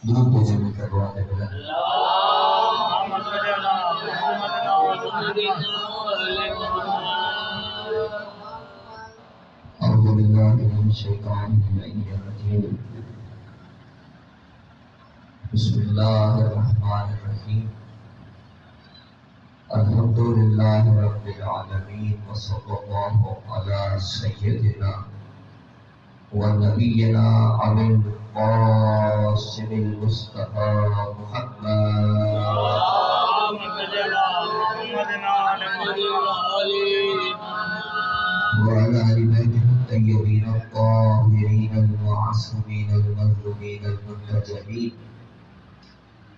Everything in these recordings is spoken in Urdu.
درود بھیجے میں کرواتے بلا اعوذ باللہ من الشیطان الرجیم بسم اللہ الرحمن الرحیم الحمدللہ رب العالمین وصلی اللہ علی سیدنا ونبینا ابی القاسم المصطفى محمد وعلى آل بيته الطيبين الطاهرين المعصومين المظلومين المنتجبين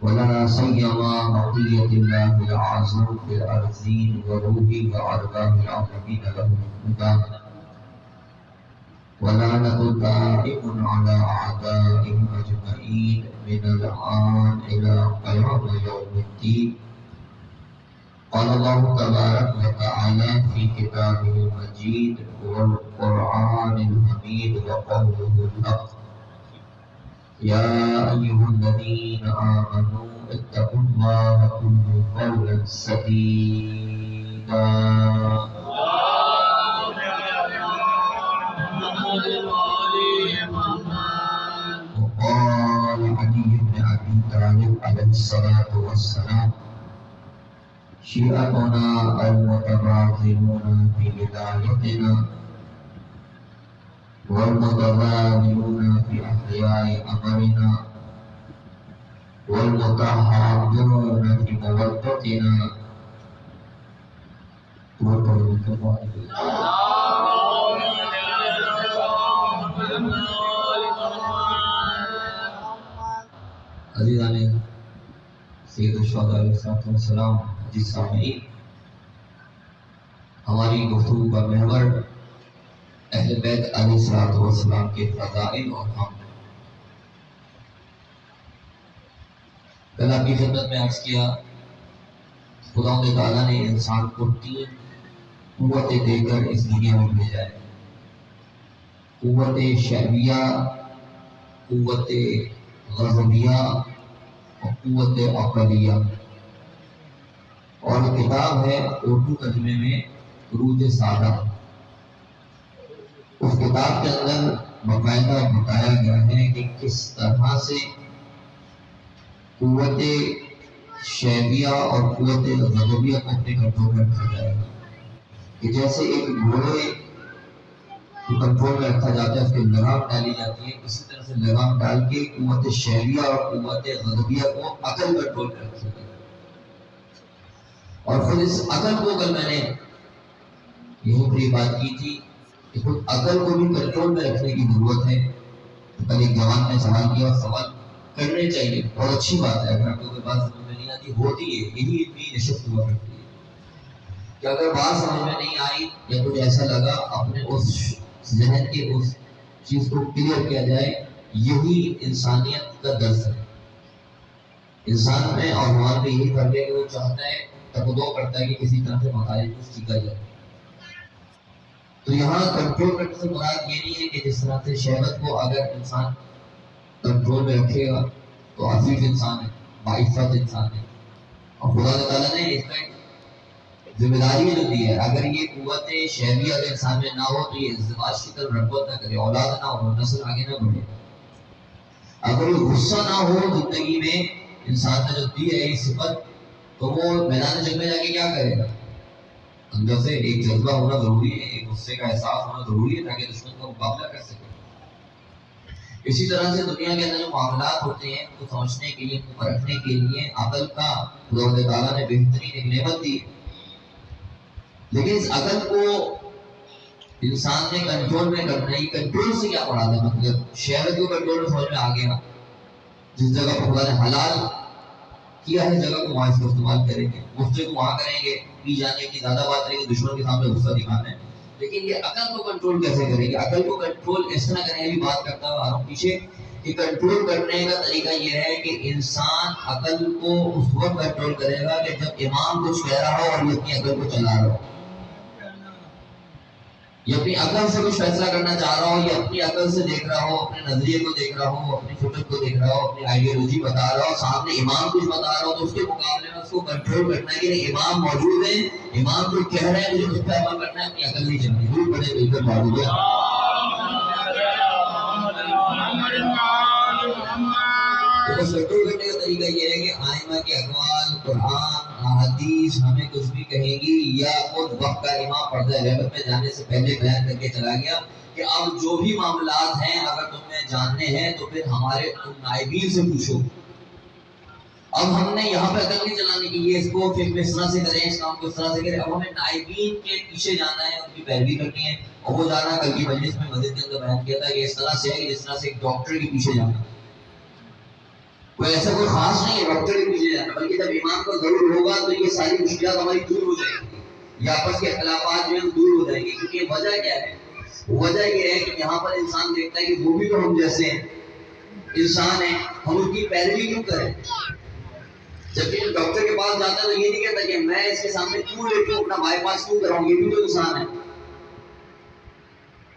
ولا سيما بقية الله الأعظم في الأرضين وروحه وأرواح العالمين لهم الهدى ولعنة دائم على أعدائهم أجمعين من الآن إلى قيام يوم الدين. قال الله تبارك وتعالى في كتابه المجيد والقرآن الحميد وقوله الحق يا أيها الذين آمنوا اتقوا الله وقولوا قولا سديدا وقال علي بن أبي طالب عليه الصلاة والسلام شيعتنا المتباطلون في بدايتنا والمتبادلون في أحياء أمرنا والمتحابون في مودتنا عزیزان سید الشہداء علیہ السلام جی سامعین، ہماری گفتگو کا محور اہل بیت علیہ السلام کے فضائل اور ہم کل آپ کی خدمت میں عرض کیا خدا تعالیٰ نے انسان کو 3 قوتیں دے کر اس دنیا میں بھیجا ہے، قوت شعبیہ، قوت غضبیہ اور قوت عقلیہ، اور کتاب ہے اردو ترجمے میں روح سادہ۔ اس کتاب کے اندر باقاعدہ بتایا گیا ہے کہ کس طرح سے قوت شعبیہ اور قوت غضبیہ کو اپنے کنٹرول میں رکھا جائے گا، کہ جیسے ایک گھوڑے کو کنٹرول میں رکھا جاتا ہے، اس کی لگام ڈالی جاتی ہے، اسی طرح سے لگام ڈال کے قوت شعبیہ اور قوت غضبیہ کو عقل کنٹرول میں رکھی جائے۔ اور پھر اس عقل کو کل میں نے یہی پوری بات کی تھی کہ خود عقل کو بھی کنٹرول میں رکھنے کی ضرورت ہے۔ کل ایک جوان نے سوال کیا، اور سوال کرنے چاہیے، بہت اچھی بات ہے۔ اگر آپ کو کوئی بات سمجھ میں نہیں آتی ہوتی ہے، یہی اتنی نشست ہوا کرتی ہے کہ اگر بات سمجھ میں نہیں آئی یا کچھ ایسا لگا، اپنے اس ذہن کے اس چیز کو کلیئر کیا جائے۔ یہی انسانیت کا درس ہے۔ انسان میں اور حیوان میں یہی فرق ہے کہ وہ چاہتا ہے، تقدو کرتا ہے کہ کسی طرح سے مسائل کو سیکھا جائے۔ تو یہاں کنٹرول کرنے سے مراد یہ نہیں ہے کہ جس طرح سے شہوت کو اگر انسان کنٹرول میں رکھے گا تو عفیف انسان ہے، باعزت انسان ہے۔ اور خدا تعالیٰ نے اس کا ذمہ داری جو دی ہے، اگر یہ قوت شہویہ اگر انسان میں نہ ہو تو یہ ازدواج کی طرف رغبت نہ کرے، اولاد نہ ہو، نسل آگے نہ بڑھے۔ اگر یہ غصہ نہ ہو زندگی میں، انسان نے جو دی ہے یہ صفت، تو وہ میدان جنگ میں جا کے کیا کرے گا؟ اندر سے ایک جذبہ ہونا ضروری ہے، ایک غصے کا احساس ہونا ضروری ہے تاکہ دشمن کا مقابلہ کر سکے۔ اسی طرح سے دنیا کے اندر جو معاملات ہوتے ہیں ان کو سمجھنے کے لیے، ان کو پرکھنے کے لیے عقل کا خدا تعالیٰ نے بہترین ایک نعمت دی، لیکن اس عقل کو انسان نے کنٹرول میں کرنا ہے۔ کنٹرول سے کیا مراد ہے؟ مطلب شہوت کو کنٹرول میں سمجھ میں آ گیا، جس جگہ پر خدا نے حلال کیا ہے جگہ کو وہاں اس کو استعمال کریں گے، غصے کو وہاں کریں گے، پی جانے کی زیادہ بات رہے گی، دشمن کے سامنے غصہ دکھانا ہے۔ لیکن یہ عقل کو کنٹرول کیسے کریں گے؟ عقل کو کنٹرول اس طرح کریں گے، بات کرتا ہوں آ رہا ہوں پیچھے، کہ کنٹرول کرنے کا طریقہ یہ ہے کہ انسان عقل کو اس وقت کنٹرول کرے گا کہ جب امام کچھ کہہ رہا ہو اور یہ اپنی عقل کو چلا رہا ہو۔ یہ اپنی عقل سے کچھ فیصلہ کرنا چاہ رہا ہو، یہ اپنی عقل سے دیکھ رہا ہو، اپنے نظریے کو دیکھ رہا ہو، اپنی فکر کو دیکھ رہا ہو، اپنی آئیڈیالوجی بتا رہا ہو، سامنے امام کچھ بتا رہا ہو، تو اس کے مقابلے میں اس کو کنٹرول کرنا ہے کہ نہیں، امام موجود ہے، امام جو کہہ رہے ہیں مجھے اس پہ عمل کرنا ہے، اپنی عقل نہیں چلنی، ضرور پڑے مل کر بات ہو تو بس کنٹرول کرنے کا طریقہ یہ ہے کہ آئمہ کے اقوال، قرآن، احادیث ہمیں کچھ بھی کہیں گی، یا خود وقت کا امام پردہ غیبت میں جانے سے پہلے بیان کر کے چلا گیا کہ اب جو بھی معاملات ہیں اگر تمہیں جاننے ہیں تو پھر ہمارے تم نائبین سے پوچھو۔ اب ہم نے یہاں پہ عقل نہیں چلانی کہ یہ اس کو فقہ اس طرح سے کریں، اس کام کو اس طرح سے کریں، اب ہمیں نائبین کے پیچھے جانا ہے، ان کی پیروی کرنی ہے، اور وہ جانا کل کی مجلس میں مسجد کے اندر بیان کیا تھا کہ اس طرح سے ہے کہ جس طرح سے ایک ڈاکٹر کے پیچھے جانا، کوئی ایسا کوئی خاص نہیں ہے ڈاکٹر کے پیچھے جانا، بلکہ جب امام کا ضرور ہوگا تو یہ ساری مشکلات ہماری دور ہو جائیں گی، یا آپس کے اختلافات جو ہیں دور ہو جائیں گے، کیونکہ وجہ کیا ہے؟ وجہ یہ ہے کہ یہاں پر انسان دیکھتا ہے کہ وہ بھی تو ہم جیسے ہیں، انسان ہیں، ہم ان کی پیروی کیوں کریں؟ جبکہ ڈاکٹر کے پاس جاتا ہے تو یہ نہیں کہتا کہ میں اس کے سامنے کیوں لیٹوں، اپنا بائی پاس کیوں کراؤں، یہ بھی تو انسان ہے۔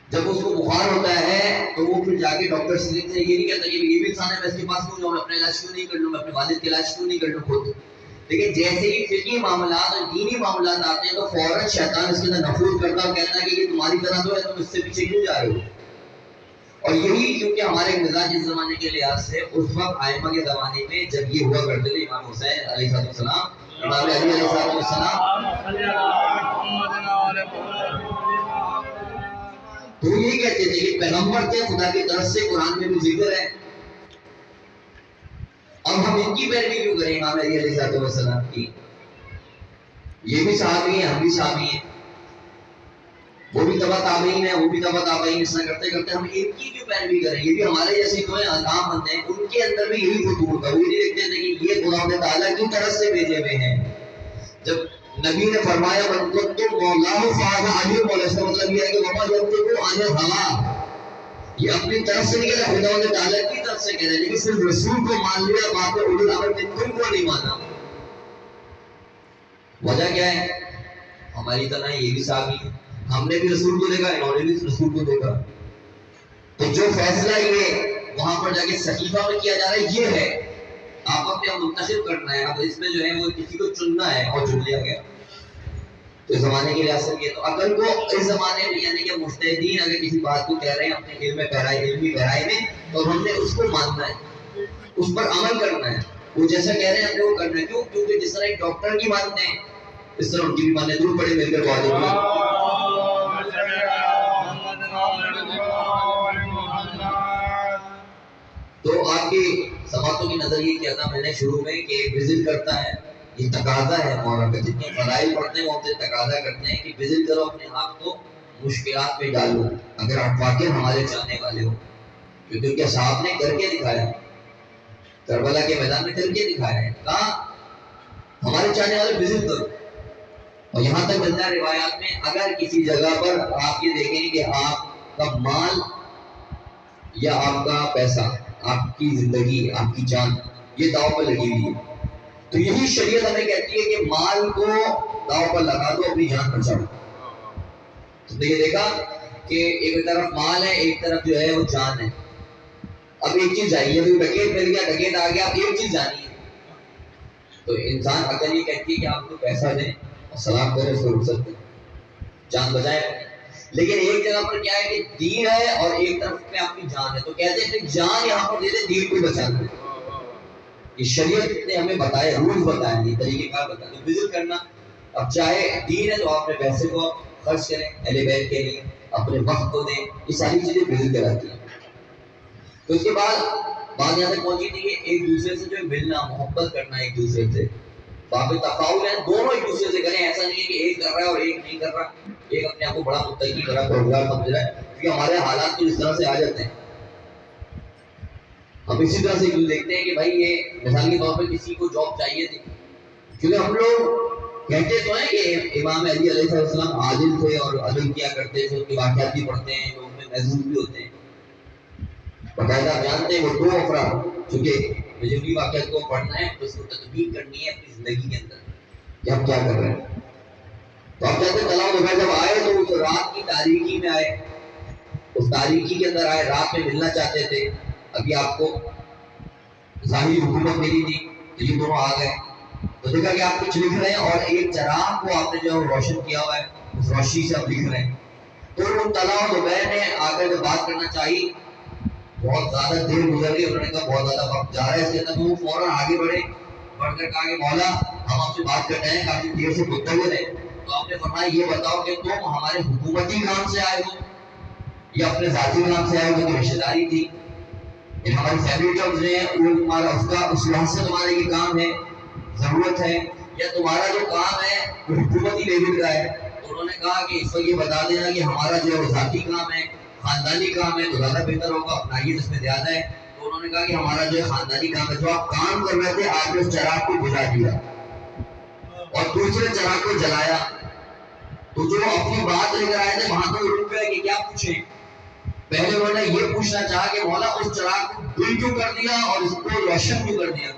جب اس کو بخار ہوتا ہے تو وہ پھر جا کے ڈاکٹر سے یہ نہیں کہتا کہ یہ بھی انسان ہے، میں اس کے پاس کیوں جاؤں، میں اپنا علاج کیوں نہیں کر لوں، میں اپنے والد کے علاج کیوں نہیں کر لوں خود۔ لیکن جیسے ہی فقہی معاملات اور دینی معاملات آتے ہیں تو فوراً شیطان اس کے اندر نفوذ کرتا ہے اور کہتا ہے کہ یہ تمہاری طرح تو ہے، تم اس سے پیچھے کیوں جا رہے ہو۔ اور یہی کیونکہ ہمارے مزاج اس زمانے کے لحاظ سے اس وقت آئمہ کے زمانے میں جب یہ ہوا کرتے تھے، امام حسین علیہ السلام، امام علی علیہ السلام، تو یہی کہتے تھے کہ پیغمبر تھے خدا کی طرف سے، قرآن میں بھی ذکر ہے، اور ہم ان کی پیروی کیوں کریں امام علی علیہ السلام کی؟ یہ بھی صحابی ہیں، ہم بھی صحابی ہیں، وہ بھی تبع تابعین ہیں، وہ بھی تبع تابعین، اس طرح کرتے کرتے ہم ان کی کیوں پیروی کریں؟ یہ بھی ہمارے جیسے تو ہیں، عام بندے ہیں، ان کے اندر بھی یہی خطور تھا، وہ یہ دیکھتے تھے کہ یہ خدا تعالیٰ کی طرف سے بھیجے ہوئے ہیں۔ جب نبی نے فرمایا من کنتم مولاه فهذا علی مولا، اس کا مطلب یہ ہے کہ وما ينطق عن الهوى، یہ اپنی طرف سے نہیں کہہ رہا، خدا تعالیٰ کی طرف سے کہہ رہے ہیں، لیکن صرف رسول کو مان لیا، بات اولو الامر منکم کو نہیں مانا۔ وجہ کیا ہے؟ ہماری طرح یہ بھی صحابی ہے، ہم نے بھی رسول کو دیکھا، انہوں نے بھی رسول کو دیکھا، تو جو فیصلہ یہ وہاں پر جا کے صحیفہ میں کیا جا رہا ہے یہ ہے، آپ اپنے منتخب کرنا ہے، اب اس میں جو ہے وہ کسی کو چننا ہے اور چن لیا گیا۔ تو اس زمانے کی ریاست یہ، تو عقل کو اس زمانے میں یعنی کہ مجتہدین اگر کسی بات کو کہہ رہے ہیں اپنے علمی گہرائی میں، تو ہم نے اس کو ماننا ہے، اس پر عمل کرنا ہے، وہ جیسا کہہ رہے ہیں ہم نے وہ کرنا ہے، کیوں؟ کیونکہ جس طرح ایک ڈاکٹر کی مانتے ہیں اس طرح ان کی بھی ماننے، دور پڑے مل کر بات ہوگی۔ تو آپ کی سماعتوں کی نظر یہ کیا تھا میں نے شروع میں کہ وزٹ کرتا ہے، یہ تقاضا ہے مولا کا، جتنے فضائل پڑھتے ہیں وہ ہم سے تقاضا کرتے ہیں کہ وزٹ کرو، اپنے آپ کو مشکلات میں ڈالو اگر آپ واقعی ہمارے چاہنے والے ہو، کیونکہ ان کے صاحب نے کر کے دکھایا، کربلا کے میدان میں کر کے دکھایا ہے، کہا ہمارے چاہنے والے وزٹ کرو۔ اور یہاں تک ملتا ہے روایات میں اگر کسی جگہ پر آپ یہ دیکھیں کہ آپ کا مال یا آپ کا پیسہ، آپ کی زندگی، آپ کی جان یہ داؤ پر لگی ہوئی ہے، تو یہی شریعت ہمیں کہتی ہے کہ مال کو داؤ پر لگا دو، اپنی جان بچاؤ۔ تو یہ دیکھا کہ ایک طرف مال ہے، ایک طرف جو ہے وہ جان ہے، اب ایک چیز آئی ہے، ڈکیت مل گیا، ڈکیت آ گیا، اب ایک چیز جانی ہے، تو انسان عقل یہ کہتی ہے کہ آپ کو پیسہ دیں اور سلام کریں، اس کو رخصت دیں، جان بچائیں۔ لیکن ایک جگہ پر کیا ہے کہ دین ہے اور ایک طرف میں آپ کی جان ہے، تو کہتے ہیں کہ جان یہاں پر دے دیں، دین کو بچا لیں۔ یہ شریعت نے ہمیں بتایا، رولز بتائے، یہ طریقہ کار بتایا، تو وزٹ کرنا، اب چاہے دین ہے تو آپ اپنے پیسے کو خرچ کریں اہل بیت کے لیے، اپنے وقت کو دیں، یہ ساری چیزیں وزٹ کراتی ہیں۔ تو اس کے بعد بات یہاں تک پہنچی تھی کہ ایک دوسرے سے جو ملنا، محبت کرنا ایک دوسرے سے، باب تفاعل ہے، دونوں ایک دوسرے سے کریں، ایسا نہیں ہے کہ ایک کر رہا ہے اور ایک نہیں کر رہا، ایک اپنے آپ کو بڑا متقی بڑا پرہیزگار سمجھ رہا ہے، کیونکہ ہمارے حالات تو اس طرح سے آ جاتے ہیں، ہم اسی طرح سے دیکھتے ہیں کہ بھائی یہ مثال کے طور پہ کسی کو جاب چاہیے تھی، کیونکہ ہم لوگ کہتے تو ہیں کہ امام علی علیہ السلام عادل تھے اور عدل کیا کرتے تھے، ان کے واقعات بھی پڑھتے ہیں، لوگ میں محظوظ بھی ہوتے ہیں، باقاعدہ جانتے ہیں وہ دو افراد، چونکہ مجھے واقعات کو پڑھنا ہے تو اس کو تطبیق کرنی ہے اپنی زندگی کے اندر کہ ہم کیا کر رہے ہیں۔ تو اب کہتے ہیں طلحہ و زبیر جب آئے تو اس رات کی تاریکی میں آئے، اس تاریکی کے اندر آئے، رات میں ملنا چاہتے تھے. ابھی آپ کو ظاہری حکومت ملی تھی تو یہ دونوں آ گئے، تو دیکھا کہ آپ کچھ لکھ رہے ہیں اور ایک چراغ کو آپ نے جو روشن کیا ہوا ہے، اس روشنی سے آپ لکھ رہے ہیں. تو ان طلحہ و زبیر نے آ کر جو بات کرنا چاہی، بہت زیادہ دیر گزر گئی، انہوں نے کہا بہت زیادہ وقت جا رہا ہے اس کے اندر. وہ فوراً آگے بڑھے، بڑھ کر کہا کہ مولا ہم آپ سے بات کرنا ہے، کافی دیر سے گفتگو ہے. تو آپ نے فرمایا یہ بتاؤ کہ تم ہمارے حکومتی کام سے آئے ہو یا اپنے ذاتی کام سے آئے ہو؟ جو رشتہ داری تھی، ہماری فیملی ٹرمز ہیں، وہ تمہارا اس لحاظ سے تمہارے یہ کام ہے، ضرورت ہے، یا تمہارا جو کام ہے وہ حکومتی لیول کا ہے؟ تو انہوں نے کہا کہ اس کو یہ بتا دینا کہ ہمارا جو ذاتی کام ہے، خاندانی کام ہے، تو زیادہ بہتر ہوگا، اپنائیت اس میں زیادہ ہے. تو انہوں نے کہا کہ ہمارا جو خاندانی کام ہے، جو آپ کام کر رہے تھے آپ نے اس چراغ کو بجھا دیا اور دوسرے چراغ کو جلایا. تو جو اپنی بات لے کر آئے تھے وہاں تو رک گئے کہ کیا پوچھیں. پہلے انہوں نے یہ پوچھنا چاہا کہ مولا اس چراغ کو گل کیوں کر دیا اور اس کو روشن کیوں کر دیا؟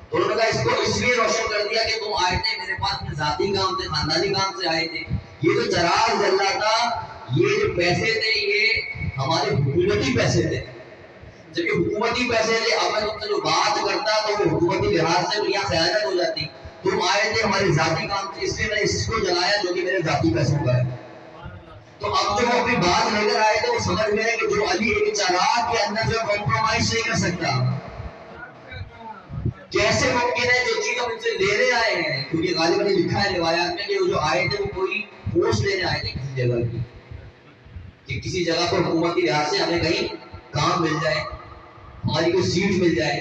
تو انہوں نے کہا اس کو اس لیے روشن کر دیا کہ تم آئے تھے میرے پاس میں ذاتی کام سے، خاندانی کام سے آئے تھے. یہ جو چراغ جل رہا تھا، یہ جو پیسے تھے یہ ہمارے حکومتی پیسے تھے. جب یہ حکومتی پیسے تھے، اب میں تم سے جو بات کرتا تو وہ حکومتی لحاظ سے یہاں خیانت ہو جاتی. تم آئے تھے ہمارے ذاتی کام سے، اس لیے میں نے اس کو جلایا جو کہ میرے ذاتی پیسوں کا ہے. تو اب جو وہ اپنی بات لے کر آئے تھے وہ سمجھ گئے کہ جو علی ایک چراغ کے اندر جو کمپرومائز نہیں کر سکتا، کیسے ممکن ہے جو چیز ہم ان سے لینے آئے ہیں، کیونکہ غالباً لکھا ہے روایات میں کہ وہ جو آئے تھے وہ کوئی پوسٹ لینے آئے تھے کسی جگہ کی، کہ کسی جگہ پر حکومتی لحاظ سے ہمیں کہیں کام مل جائے، ہماری کوئی سیٹ مل جائے،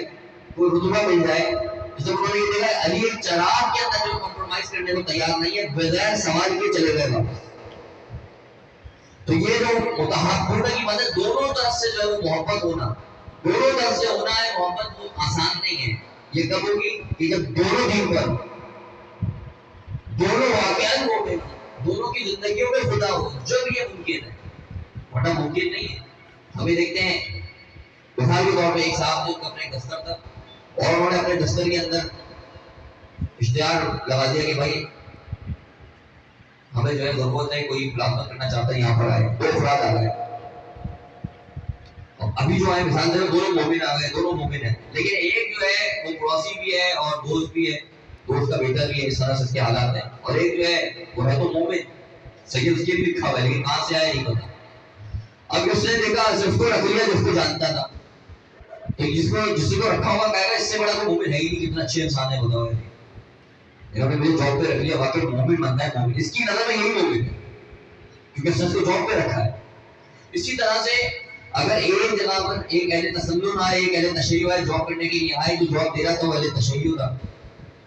کوئی رتبہ مل جائے. جب انہوں نے یہ دیکھا علی ایک چراغ کے اندر جو کمپرومائز کرنے کو تیار نہیں ہے، بغیر سوال کے چلے گئے واپس. تو یہ جو متحابون کی بات ہے، دونوں طرف سے جو ہے وہ محبت ہونا، دونوں طرف سے ہونا ہے محبت، وہ آسان نہیں ہے. یہ کب ہوگی کہ جب دونوں دین پر، دونوں واقعات مومن، دونوں کی زندگیوں میں خدا ہو، جب یہ ممکن ہے، ورنہ ممکن نہیں ہے. ہمیں دیکھتے ہیں مثال کے طور پہ ایک صاحب جو اپنے دفتر تھا اور انہوں نے اپنے دفتر کے اندر اشتہار لگا دیا کہ بھائی ہمیں جو ہے ضرورت ہے، کوئی ملازمت کرنا چاہتا ہے یہاں پر آئے. دو افراد آ گئے، ابھی جو ہے مثال دے دونوں مومن آ گئے، دونوں مومن ہیں، لیکن ایک جو ہے وہ پڑوسی بھی ہے اور دوست بھی ہے، دوست کا بیٹا بھی ہے، اس طرح سے اس کے حالات ہیں. اور ایک جو ہے وہ ہے تو مومن، سید اس کے بھی لکھا ہوا ہے لیکن کہاں سے آیا نہیں پتا. اب اس نے دیکھا اس کو رکھ لیا جس کو جانتا تھا، تو جس کو رکھا ہوا کہے گا اس سے بڑا تو مومن ہے ہی نہیں، کتنا اچھے انسان ہے بتاؤ. انہوں نے مجھے جاب پہ رکھ لیا، واقعی مومن بنتا ہے مومن، اس کی نظر میں یہی مومن ہے کیونکہ اس نے اس کو جاب پہ رکھا ہے. اسی طرح سے اگر ایک جگہ پر ایک اہل تسلم آئے، ایک اہل تشیع آئے جاب کرنے کے لیے آئے، جو جاب دے رہا تھا وہ اہل تشیع تھا،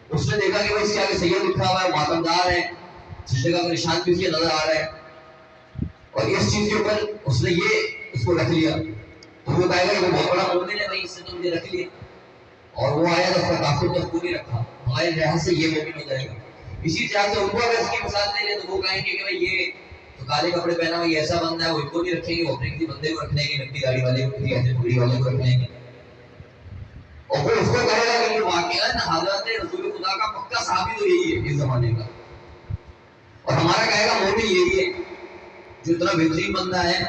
اس نے دیکھا کہ بھائی اس کے آگے سید لکھا ہوا ہے، ماتمدار ہے، اس جگہ کا نشان بھی اس کے نظر آ رہا ہے، اور اس چیز کے اوپر اس نے یہ اس کو رکھ لیا. تو وہ کہے گا کہ وہ بہت بڑا مومن ہے بھائی، اس سے تو مجھے رکھ لیا، اور وہ آیا تو اس کا کافر تو اس کو نہیں رکھا، ہمارے لحاظ سے یہ مومن ہو جائے گا. اسی طرح سے ان کو اگر اس کی مثال لے لیں تو وہ کہیں گے کہ بھائی یہ تو کالے کپڑے پہنا ہوا یہ ایسا بندہ ہے، وہ ان کو نہیں رکھیں گے، وہ اپنے کسی بندے کو رکھ لیں گے، لمبی داڑھی والے کو، کسی ایسے بوڑھی والے کو رکھ لیں گے. اور پھر اس کو کہے گا کہ یہ واقعاً حضرت رسول خدا کا پکا صحابی تو یہی ہے اس زمانے کا، اور ہمارا کہے گا مومن یہی ہے جو اتنا بہترین بندہ ہے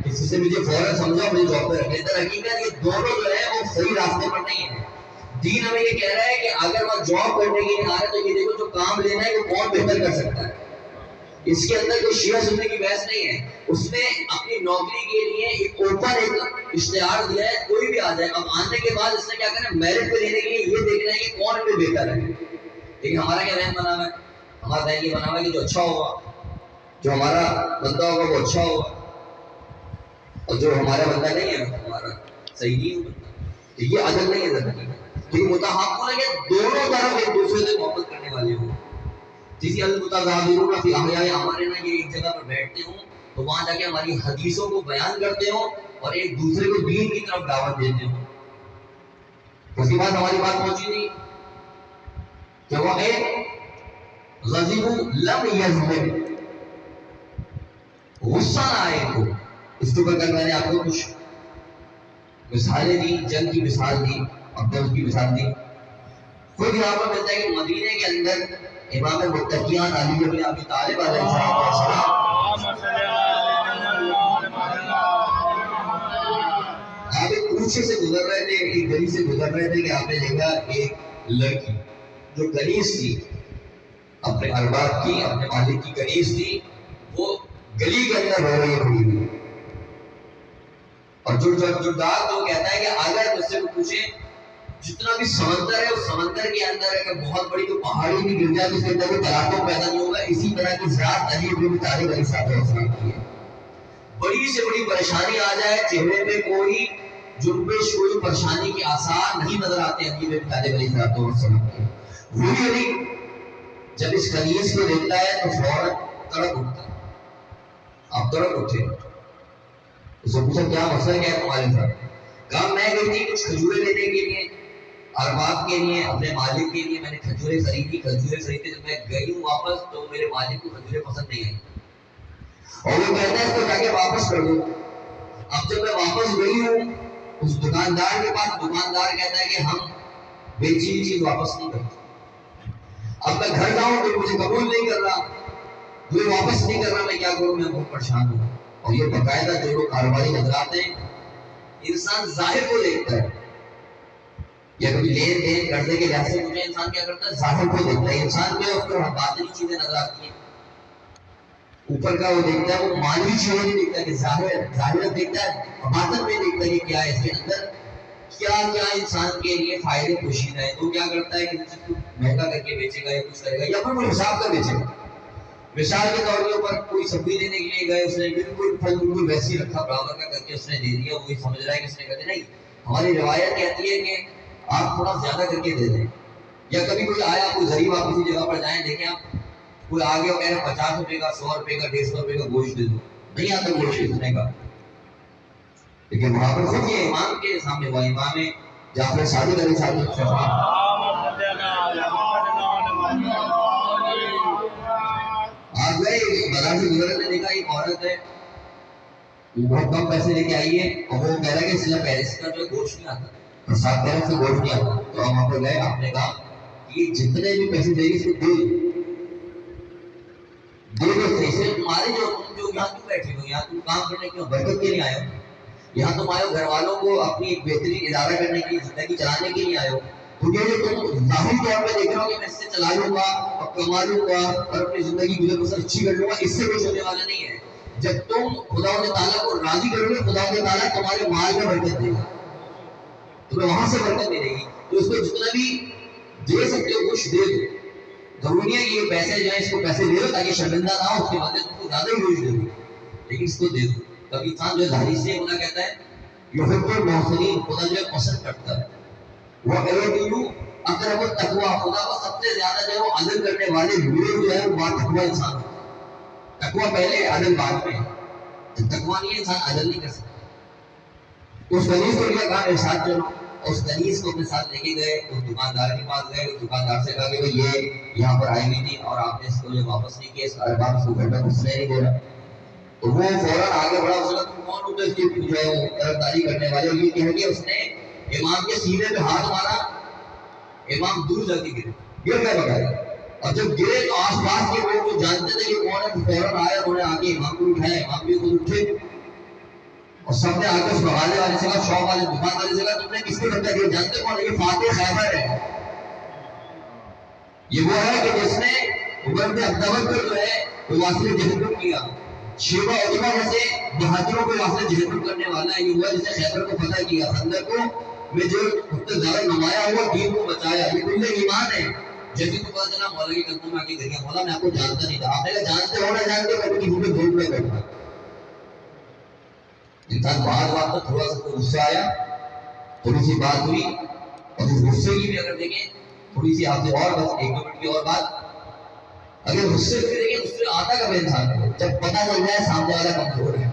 کسی سے مجھے فوراً سمجھا مجھے جاب پہ رکھ لیتا. حقیقت یہ دونوں جو ہے وہ صحیح راستے پر نہیں ہے. دین ہمیں یہ کہہ رہا ہے کہ اگر وہ جاب کرنے کے لیے آ رہے تو یہ دیکھو جو کام لینا ہے وہ کون بہتر کر سکتا ہے. اس کے اندر کوئی شیعہ سننے کی بحث نہیں ہے، اس نے اپنی نوکری کے لیے ایک اوپن ایک اشتہار دیا ہے، کوئی بھی آ جائے. اب آنے کے بعد اس نے کیا کرنا ہے، میرٹ پہ لینے کے لیے یہ دیکھنا ہے کہ کون ان میں بہتر ہے. لیکن ہمارا کیا ذہن بنا ہوا ہے، ہمارا ذہن یہ بنا ہوا ہے کہ جو اچھا ہوگا، جو ہمارا بندہ ہوگا وہ اچھا ہوگا، اور جو ہمارا بندہ نہیں ہے ہمارا صحیح نہیں ہوگا. تو یہ عدل نہیں ہے زندگی میں. تو یہ متحابون ہے کہ دونوں طرف ایک دوسرے سے محبت کرنے والے ہوں. جسی المتظاہرون فی احیاء، ہمارے نا یہ ایک جگہ پر بیٹھتے ہوں تو وہاں جا کے ہماری حدیثوں کو بیان کرتے ہوں اور ایک دوسرے کو دین کی طرف دعوت دیتے ہوں. اس کے بعد ہماری بات پہنچی تھی کہ وہ ایک غضب لم یظلم، غصہ نہ آئے کو. اس کے اوپر کل میں نے آپ کو کچھ مثالیں دی، جنگ کی مثال دی، عبدال کی مثال دی. خود یہاں پر ملتا ہے کہ مدینے کے اندر امام متقیان علی بن ابی طالب علیہ السلام آپ ایک کوچے سے گزر رہے تھے، ایک گلی سے گزر رہے تھے کہ آپ نے دیکھا ایک لڑکی جو کنیز تھی، اپنے ارباب کی، اپنے مالک کی کنیز تھی، وہ گلی کے اندر رو رہی ہوئی. اور جو ڈاک تو کہتا ہے کہ اگر مجھ سے پوچھے جتنا بھی سمندر ہے اس سمندر کے اندر ہے کہ بہت بڑی تو پہاڑی بھی گر جائے، اس کے اندر کوئی تلاقوں پیدا نہیں ہوگا. اسی طرح کی ذات علی بن طالب علیہ السلام کی ہے. بڑی سے بڑی پریشانی آ جائے، چہرے پہ کوئی جنبش، کوئی پریشانی کے آثار نہیں نظر آتے علی بن طالب علیہ السلام کے. وہی علی جب اس کنیز کو دیکھتا ہے تو فوراً تڑپ اٹھتا ہے. آپ تڑپ اٹھے، اس سے پوچھا کیا مسئلہ کیا ہے تمہارے ساتھ؟ کہا میں گئی تھی کچھ کھجورے لینے کے لیے، ارباب کے لیے، اپنے مالک کے لیے. میں نے کھجورے خریدی. جب میں گئی ہوں واپس تو میرے مالک کو کھجورے پسند نہیں آئی اور وہ کہتا ہے اس کو جا کے واپس کر دو. اب جب میں واپس گئی ہوں اس دکاندار کے پاس، دکاندار کہتا ہے کہ ہم بیچی ہوئی چیز واپس نہیں کرتے. اب میں گھر جاؤں تو مجھے قبول نہیں کر رہا، مجھے واپس نہیں کر رہا. میں کیا کروں؟ میں بہت پریشان ہوں. اور یہ باقاعدہ جو لوگ کاروباری حضرات ہیں، انسان ظاہر کو دیکھتا ہے، یا کبھی لین دین کرنے کے لحاظ سے مجھے انسان کیا کرتا ہے؟ ظاہر کو دیکھتا ہے. انسان میں اس کو باطنی چیزیں نظر آتی ہیں، اوپر کا وہ دیکھتا ہے، وہ مانوی چیزیں نہیں دیکھتا کہ ظاہر دیکھتا ہے، باطن میں دیکھتا ہے کہ کیا ہے اس کے اندر، کیا کیا انسان کے لیے فائدے پوشیدہ ہے. تو کیا کرتا ہے کہ چیز کو مہنگا کر کے بیچے گا یا کچھ کرے گا یا پھر کوئی حساب کا بیچے گا. مثال کے طور کے اوپر کوئی سبزی دینے کے لیے گئے، اس نے بالکل پھل بالکل ویسے ہی رکھا، برابر کا کر کے اس نے دے دیا. وہی سمجھ رہا ہے کہ اس نے کہتے نہیں، ہماری روایت کہتی ہے کہ آپ تھوڑا زیادہ کر کے دے دیں. یا کبھی کوئی آیا، کوئی غریب آپ کسی جگہ پر جائیں، دیکھیں آپ کوئی آگے اور کہہ رہے 50 روپے کا، 100 روپے کا، 150 روپے کا گوشت دے دو. نہیں آتا گوشت اتنے کا. لیکن وہاں پر خود یہ امام کے سامنے ہوا، امام جعفر صادق علیہ السلام آپ گئے بازار سے گزر نے دیکھا ایک عورت ہے، وہ بہت کم پیسے لے کے آئی ہے اور وہ کہہ رہا ہے کہ سلا پیرس کا جو گوشت نہیں آتا، اور 7 پیرس سے گوشت نہیں آتا. تو ہم وہاں پہ گئے، آپ نے کہا کہ جتنے بھی پیسے دے گی اس کو دے دو صحیح سے. تمہارے جو یہاں کیوں بیٹھے ہو؟ یہاں تم کام کرنے کیوں؟ برکت کے لیے آئے ہو. یہاں تم آئے ہو گھر والوں کو اپنی بہترین ادارہ کرنے کے لیے، زندگی چلانے کے لیے آئے ہو. تو یہ جو تم ظاہری طور پہ دیکھ رہے ہو کہ میں اس سے چلا لوں گا اور کما لوں گا اور اپنی زندگی گزر بسر اچھی کر لوں گا، اس سے کچھ ہونے والا نہیں ہے. جب تم خدا تعالیٰ کو راضی کرو گے، خدا تعالیٰ تمہارے مال میں برکت دے گا، تمہیں وہاں سے برکت ملے گی. تو اس کو جتنا بھی دے سکتے ہو کچھ دے دو. ضروری ہے کہ یہ پیسے جو ہے اس کو پیسے دے دو تاکہ شرمندہ نہ ہو، اس کے بعد تم کو زیادہ ہی گوشت دے دو، لیکن اس کو دے دو. کبھی انسان جو ظاہری سے خدا کہتا ہے یحب المحسنین، خدا جو ہے پسند کرتا ہے. وَأَيَدُلُ اقرب التقویٰ، خدا کو سب سے زیادہ جو ہے وہ عدل کرنے والے لوگ جو ہے وہ بات تقویٰ انسان. تقویٰ پہلے، عدل بعد میں. جب تقویٰ نہیں ہے انسان عدل نہیں کر سکتا. اس کنیز کو لیا، کہا میرے ساتھ چلو. اس کنیز کو اپنے ساتھ لے کے گئے، اس دکاندار کے پاس گئے. اس دکاندار سے کہا کہ یہ یہاں پر آئی ہوئی تھی اور آپ نے اس کو جو واپس نہیں کیا، اس ارباب اس کو گھر میں گھسنے نہیں دے رہا. تو وہ فوراً آگے بڑھا، اس نے تم کون ہوتے اس کی جو ہے طرفداری کرنے والے؟ اور یہ کہہ دیا، اس نے امام کے سینے پہ ہاتھ مارا. امام دور جا کے گرے، گر گئے بغیر. اور جب گرے تو آس پاس کے لوگ جو جانتے تھے کہ کون ہے، فوراً آئے، انہوں نے آ کے امام کو اٹھایا. امام بھی خود اٹھے اور سب نے آ کے اس بغالے والے سے کہا، شاپ والے دکان والے سے کہا تم نے کس کو ٹکر دیا؟ جانتے کون ہے؟ یہ فاتح خیبر ہے. یہ وہ ہے کہ جس نے عمر بن عبداللہ کو جو ہے وہ واسطے جہنم کیا. شیبہ عجبہ جیسے بہادروں کو واسطے جہنم کرنے والا ہے. یہ ہوا جس نے خیبر کو فتح کیا، خندق کو میں جو اتنے زیادہ نمایاں ہوا، دین کو بچایا. یہ کل ایمان ہے. جیسے تو پتا چلا مولا کی کنتوں میں آ کے گر گیا، مولا میں آپ کو جانتا نہیں تھا. آپ نے کہا جانتے ہو نہ جانتے ہو، میں کسی کو دھوپ میں بیٹھا. انسان بعد بات تو تھوڑا سا غصہ آیا، تھوڑی سی بات ہوئی، اور اس غصے کی بھی اگر دیکھیں تھوڑی سی آپ سے اور بس 1-2 منٹ کی اور بات. اگر غصے سے دیکھیں غصے آتا کب انسان کو؟ جب پتہ چل جائے سامنے والا کمزور ہے.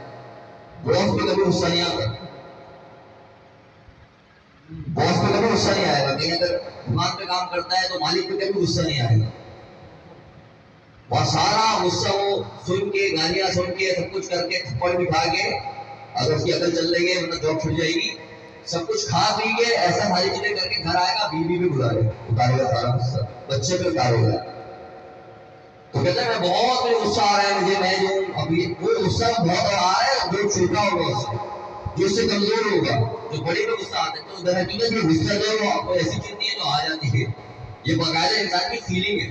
باس پہ کبھی غصہ نہیں آتا، باس پہ کبھی غصہ نہیں آئے گا. کہیں اگر دکان پہ کام کرتا ہے تو مالک پہ کبھی غصہ نہیں آئے گا. وہاں سارا غصہ وہ سن کے، گالیاں سن کے، سب کچھ کر کے، تھپڑ بھی کھا کے، اگر اس کی عقل چل رہی ہے ورنہ جاب چھوٹ جائے گی، سب کچھ کھا پی کے ایسا ساری چیزیں کر کے گھر آئے گا، بیوی پہ اتارے گا سارا غصہ، بچے پہ اتارے گا. تو کہتا ہے میں بہت غصہ آ رہا ہے مجھے، میں جو ابھی وہ غصہ بہت آ رہا ہے جو چھوٹا ہوگا اس سے، جو اس سے کمزور ہوگا، جو بڑے میں غصہ آتا ہے. تو در حقیقت یہ غصہ جو ہے وہ آپ کو ایسی چیز نہیں ہے جو آ جاتی ہے، یہ باقاعدہ انسان کی فیلنگ ہے.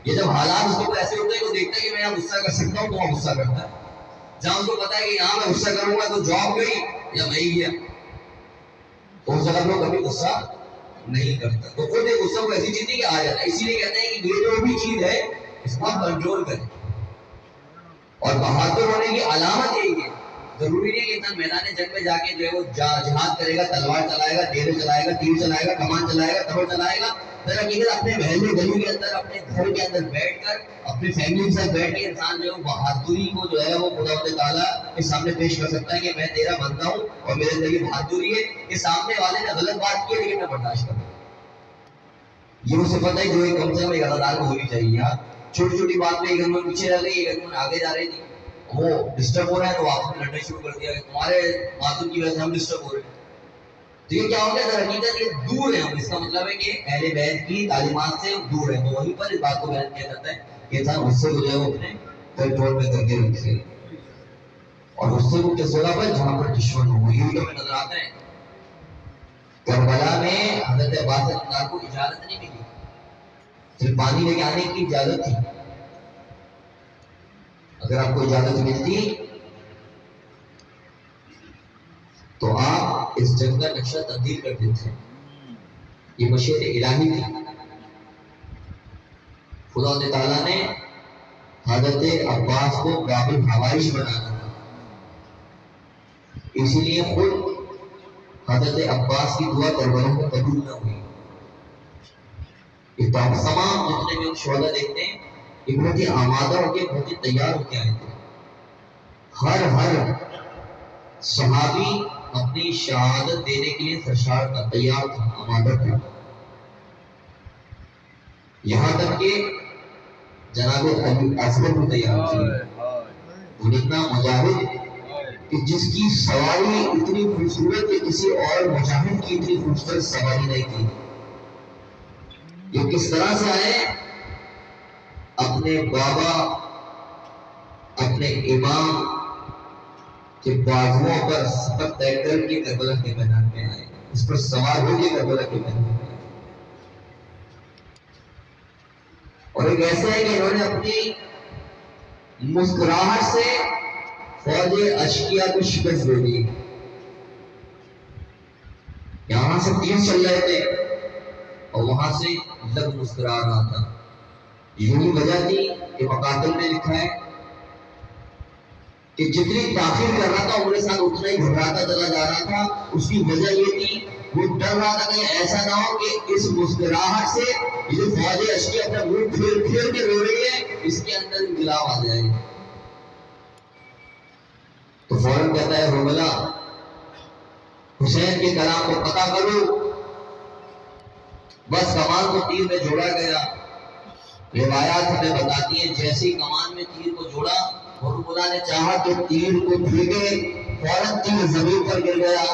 یہ جب حالات اس کو ایسے ہوتے ہیں وہ دیکھتا ہے کہ میں یہاں غصہ کر سکتا ہوں تو وہاں غصہ کرتا ہے. جہاں اس کو پتا ہے کہ یہاں میں غصہ کروں گا تو جاب گئی یا میں گیا، تو اس جگہ میں کبھی غصہ نہیں کرتا. تو خود ایک غصہ کو ایسی چیز نہیں کہ آ جاتا ہے. اسی لیے کہتے ہیں کہ یہ جو بھی چیز ہے اس کو آپ کنٹرول کریں. اور بہادر ہونے کی علامت یہی ہے. ضروری نہیں ہے کہ انسان میدان جنگ میں جا کے جو ہے وہ جہاد کرے گا، تلوار چلائے گا، ڈیرے چلائے گا، تیر چلائے گا، کمان چلائے گا، تبر چلائے گا. در حقیقت اپنے محلے گلی کے اندر، اپنے گھر کے اندر بیٹھ کر، اپنی فیملی کے ساتھ بیٹھ کے انسان جو ہے بہادری کو جو ہے وہ خدا تعالیٰ کے سامنے پیش کر سکتا ہے کہ میں تیرا بندہ ہوں اور میرے اندر یہ بہادری ہے کہ سامنے والے نے غلط بات کی لیکن میں برداشت کروں. یہ وہ صفت ہے جو ایک کم سے کم ایک عزادار کو ہونی چاہیے. چھوٹی چھوٹی بات میں ایک انہوں پیچھے رہ گئی، ایک انہوں آگے جا رہی تھی، وہ ڈسٹرب ہو رہا ہے تو آپ نے لڑنا شروع کر دیا کہ تمہارے باتوں کی وجہ سے ہم ڈسٹرب ہو رہے ہیں. تو یہ کیا ہو گیا؟ در حقیقت یہ دور ہے ہم. اس کا مطلب ہے کہ اہل بیت کی تعلیمات سے دور ہے. تو وہیں پر اس بات کو بیان کیا جاتا ہے کہ انسان غصے کو جو ہے وہ اپنے کنٹرول میں کر کے رکھے. اور غصے کو کس جگہ پر؟ جہاں پر دشمن ہو. یہ ویڈیو میں نظر آتا ہے کربلا میں حضرت عباس اللہ کو اجازت نہیں ملی، صرف پانی لے کے آنے کی اجازت تھی. اگر آپ کو اجازت ملتی تو آپ اس جنگ کا نقشہ تبدیل کر دیتے. یہ مشیت الہی تھی. خدا تعالیٰ نے حضرت عباس کو قابل حوائش بنانا، اسی لیے خود حضرت عباس کی دعا کربلا میں قبول نہ ہوئی. تمام جتنے بھی ہم شہداء دیکھتے ہیں یہ بہت ہی آمادہ ہو کے، بہت ہی تیار ہو کے آئے تھے. ہر صحابی اپنی شہادت دینے کے لیے سرشار تھا، تیار تھا، آمادہ تھا. یہاں تک کہ جناب علی اصغر بھی تیار تھے. وہ اتنا مجاہد کہ جس کی سواری اتنی خوبصورت کہ کسی اور مجاہد کی اتنی خوبصورت سواری نہیں تھی. یہ کس طرح سے آئے؟ اپنے بابا، اپنے امام کے بازوؤں پر سفر طے کر کے کربلا کے میدان میں آئے، اس پر سوار ہو کے کربلا کے میدان میں آئے. اور ایک ایسا ہے کہ انہوں نے اپنی مسکراہٹ سے فوج اشقیہ کو شکست دے دی. یہاں سے تیر چل رہے تھے اور وہاں سے لب مسکرا رہا تھا. یہی وجہ تھی کہ مقاتل میں لکھا ہے کہ جتنی تاخیر کر رہا تھا عمر ساتھ اتنا ہی گھبراتا چلا جا رہا تھا. اس کی وجہ یہ تھی وہ ڈر رہا تھا کہ ایسا نہ ہو کہ اس مسکراہٹ سے یہ جو فوج اشقیہ اپنا منہ پھیر کے رو رہی ہے اس کے اندر انقلاب آ جائے. تو فوراً کہتا ہے روملا حسین کے کلام کو پتہ کرو. بس کمان کو تیر میں جوڑا گیا. روایات ہمیں بتاتی ہیں جیسے کمان میں تیر کو جوڑا روملا نے چاہا کہ تیر کو پھینکے، فوراً تیر زمین پر گر گیا.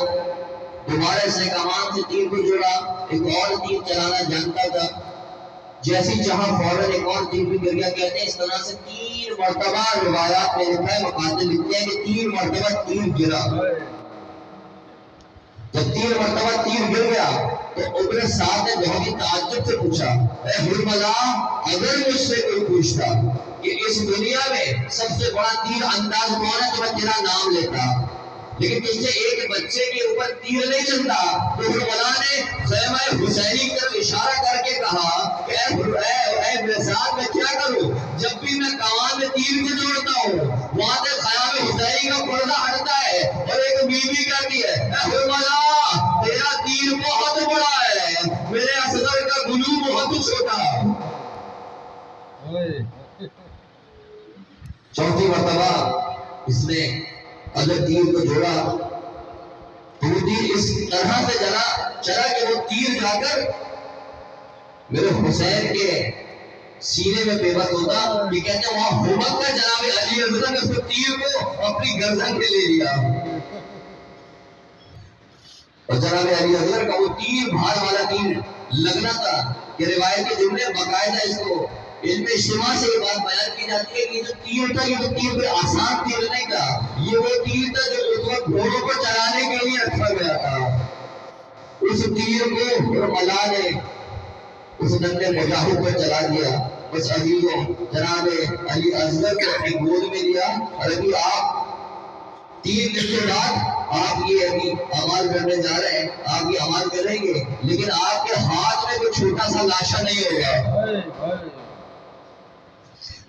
دوبارہ سے کمان سے تیر کو جوڑا، ایک اور تیر چلانا جانتا تھا. جیسی چاہا فوراً ایک اور تیر بھی گر گیا. کہتے ہیں اس طرح سے 3 مرتبہ روایات میں لکھا ہے، مقاتل لکھتے ہیں کہ 3 مرتبہ تیر گرا. جب 3 مرتبہ تیر گر گیا تو ابن سعد نے بہت ہی تعجب سے پوچھا اے حرملا، اگر مجھ سے کوئی پوچھتا کہ اس دنیا میں سب سے بڑا تیر انداز کون ہے تو میں تیرا نام لیتا، لیکن تجھ سے ایک بچے کے اوپر تیر نہیں چلتا. تو حرملا نے خیمہ حسینی کی طرف اشارہ کر کے کہا کہ اے ابن سعد میں کیا کروں؟ جب بھی میں کمان میں تیر کو جوڑتا ہوں وہاں سے خیمہ حسینی کا پردہ ہٹتا ہے اور ایک بیوی کہتی ہے اے حرملا تیرا تیر بہت بڑا ہے، میرے اصغر کا گلو بہت چھوٹا. چوتھی مرتبہ اس نے اگر تیر کو جوڑا تو وہ تیر اس طرح سے چلا کہ وہ تیر جا کر میرے حسین کے سینے میں پیوست ہوتا. یہ کہتے ہیں وہاں ہومت کا جناب علی ازرق نے اس کو تیر کو اپنی گردن پہ لے لیا. اور جناب علی اصغر کا وہ تیر بھار والا تیر لگنا تھا کہ روایتی جملے باقاعدہ اس کو علم اجتماع سے یہ بات بیان کی جاتی ہے کہ جو تیر تھا یہ تو تیر کوئی آسان تیر نہیں تھا، یہ وہ تیر تھا جو اس وقت گھوڑوں کو چلانے کے لیے رکھا گیا تھا۔ اس تیر کو رملا نے اس ننھے مجاہد پر چلا دیا۔ بس علی نے جناب علی اصغر کو اپنی گود میں لیا اور ابھی آپ 3 دن کے بعد آپ یہ ابھی عمل کرنے جا رہے ہیں، آپ یہ عمل کریں گے لیکن آپ کے ہاتھ میں کوئی چھوٹا سا لاشا نہیں ہوگا،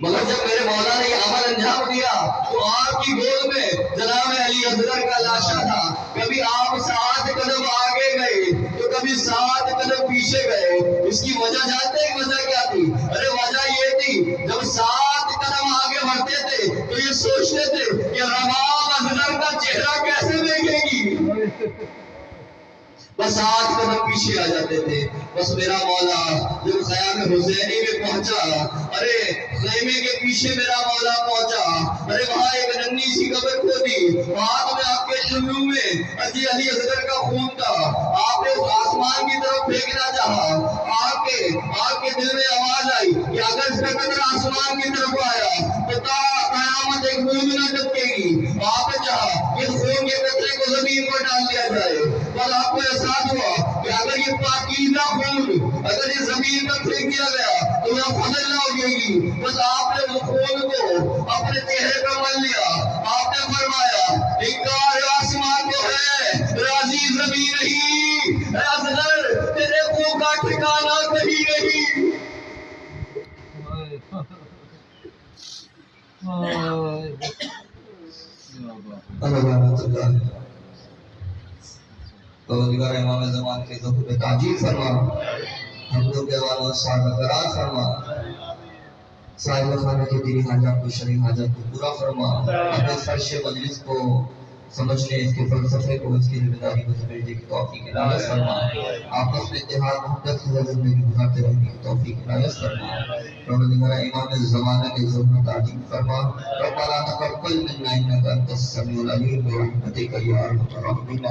مگر جب میرے مولا نے یہ عمل انجام دیا تو آپ کی گود میں جناب علی اصغر کا لاشا تھا۔ کبھی آپ 7 قدم آگے گئے تو کبھی 7 قدم پیچھے گئے۔ اس کی وجہ جانتے ہیں وجہ کیا تھی؟ ارے وجہ یہ تھی جب 7 قدم آگے بڑھتے تھے تو یہ سوچتے تھے کہ رباب اصغر کا چہرہ کیسے دیکھے گی، بس 8 قدم پیچھے آ جاتے تھے۔ بس میرا مولا جب خیام حسینی میں پہنچا، ارے خیمے کے پیچھے میرا مولا پہنچا، ارے وہاں ایک ننھی سی قبر کھودی، ہاتھ میں آپ کے چلو میں علی اصغر کا خون تھا۔ آپ نے اس آسمان کی طرف پھینکنا چاہا، آپ کے دل میں آواز آئی کہ اگر اس کا قطرہ آسمان کی طرف آیا تو قیامت ایک بوند نہ ٹپکے گی۔ آپ نے چاہا کہ خون کے قطرے کو زمین پر ڈال دیا جائے، اور آپ کو احساس ہوا کہ اگر یہ پاکیزہ خون اگر یہ زمین پر پھینک دیا گیا تو یہ فضل نہ ہو جائے گی۔ بس آپ نے اس خون کو اپنے چہرے پر مل لیا۔ آپ نے فرمایا انکار آسمان کو ہے، راضی زمین نہیں، اے اصغر تیرے خون کا ٹھکانہ کہیں نہیں۔ پروردگار امام زمان کے ظہور میں تعجیل فرما، ہم لوگ کے والوں صاحب قرار فرما، صاحب خانہ کے دینی حاجات کو شرعی حاجات کو پورا فرما، اپنے فرش مجلس کو سمجھنے، اس کے فلسفے کو، اس کی ذمہ داری کو سمجھنے کی توفیق عنایت فرما، آپس میں اتحاد محبت سے زندگی گزارتے رہنے کی توفیق عنایت فرما۔ پروردگار امام زمانہ کے ظہور میں تعجیل فرما، ربنا تقبل منا انک انت السمیع العلیم برحمتک یا ارحم الراحمین۔